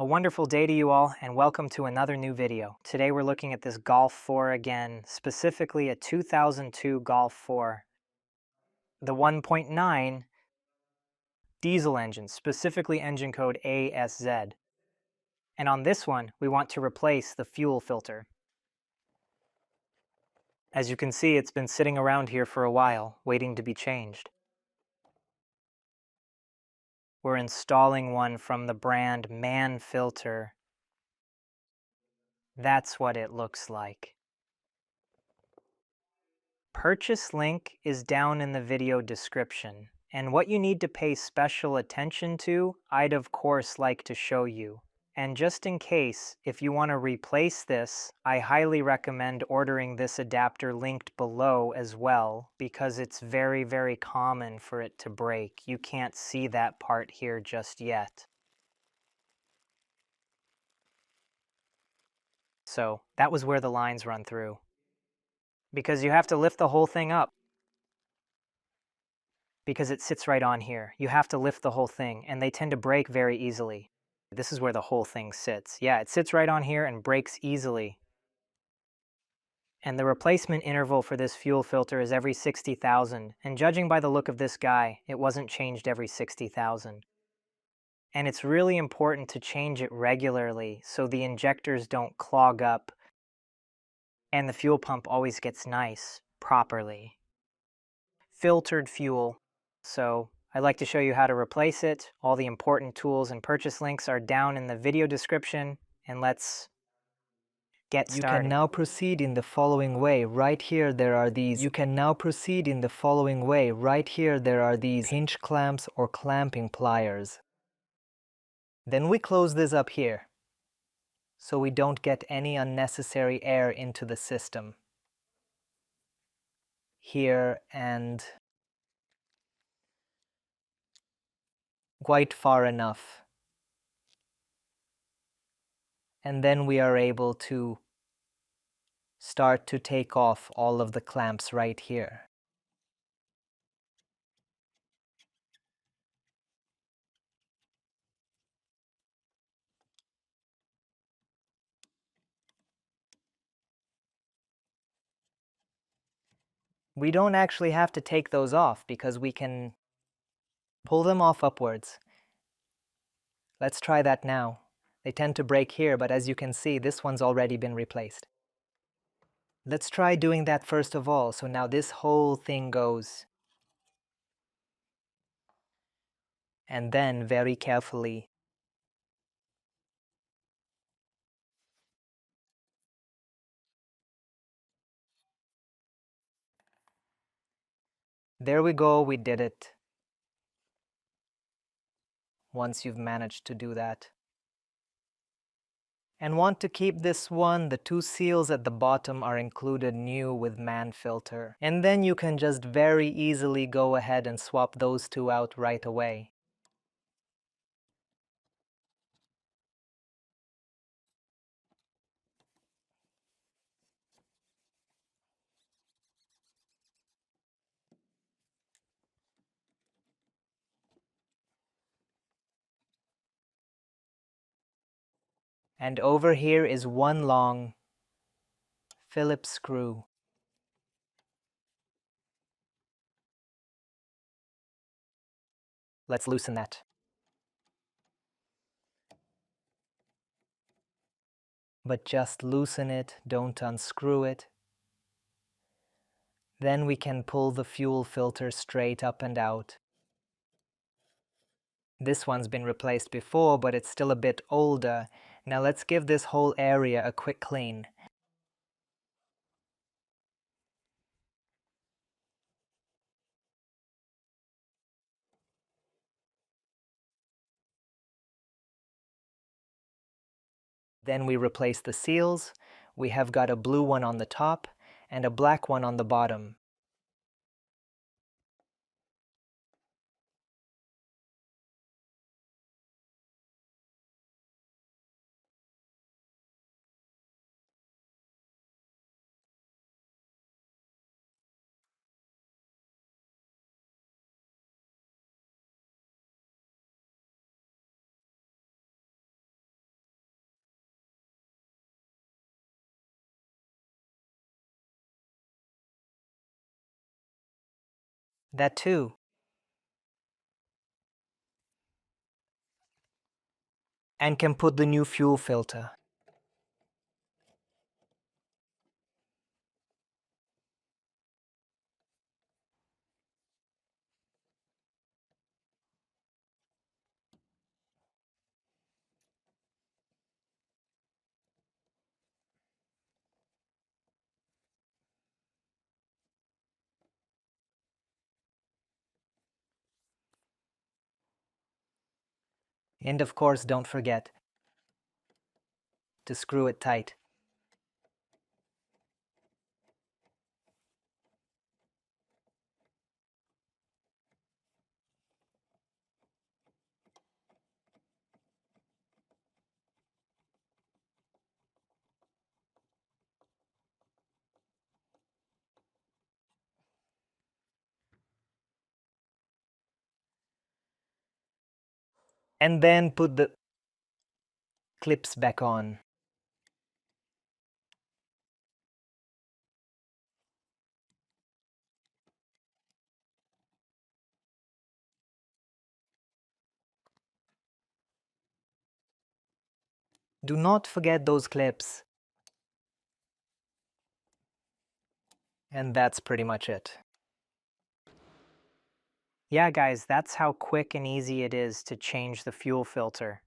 A wonderful day to you all, and welcome to another new video. Today we're looking at this Golf 4 again, specifically a 2002 Golf 4. The 1.9 diesel engine, specifically engine code ASZ. And on this one, we want to replace the fuel filter. As you can see, it's been sitting around here for a while, waiting to be changed. We're installing one from the brand MANN-FILTER. That's what it looks like. Purchase link is down in the video description, and what you need to pay special attention to, I'd of course like to show you. And just in case, if you want to replace this, I highly recommend ordering this adapter linked below as well, because it's very common for it to break. You can't see that part here just yet. So that was where the lines run through. Because you have to lift the whole thing up. Because it sits right on here. You have to lift the whole thing, and they tend to break very easily. This is where the whole thing sits. Yeah, it sits right on here and breaks easily. And the replacement interval for this fuel filter is every 60,000, and judging by the look of this guy, it wasn't changed every 60,000. And it's really important to change it regularly so the injectors don't clog up and the fuel pump always gets nice, properly. Filtered fuel. So I'd like to show you how to replace it. All the important tools and purchase links are down in the video description, and let's get started. You can now proceed in the following way. Right here there are these pinch clamps or clamping pliers. Then we close this up here so we don't get any unnecessary air into the system. Here and quite far enough. And then we are able to start to take off all of the clamps right here. We don't actually have to take those off because we can pull them off upwards. Let's try that now. They tend to break here, but as you can see, this one's already been replaced. Let's try doing that first of all. So now this whole thing goes. And then very carefully there we go, we did it. Once you've managed to do that. And want to keep this one, the two seals at the bottom are included new with MANN-FILTER. And then you can just very easily go ahead and swap those two out right away. And over here is one long Phillips screw. Let's loosen that. But just loosen it, don't unscrew it. Then we can pull the fuel filter straight up and out. This one's been replaced before, but it's still a bit older. Now let's give this whole area a quick clean. Then we replace the seals. We have got a blue one on the top and a black one on the bottom. That too. And can put the new fuel filter. And of course, don't forget to screw it tight. And then put the clips back on. Do not forget those clips. And that's pretty much it. Yeah, guys, that's how quick and easy it is to change the fuel filter.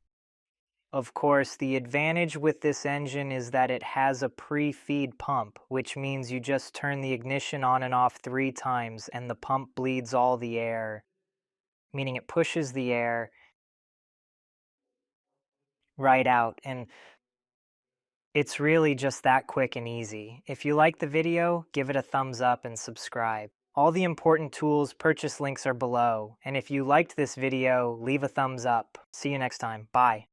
Of course, the advantage with this engine is that it has a pre-feed pump, which means you just turn the ignition on and off 3 times and the pump bleeds all the air, meaning it pushes the air right out, and it's really just that quick and easy. If you like the video, give it a thumbs up and subscribe. All the important tools purchase links are below, and if you liked this video, leave a thumbs up. See you next time. Bye.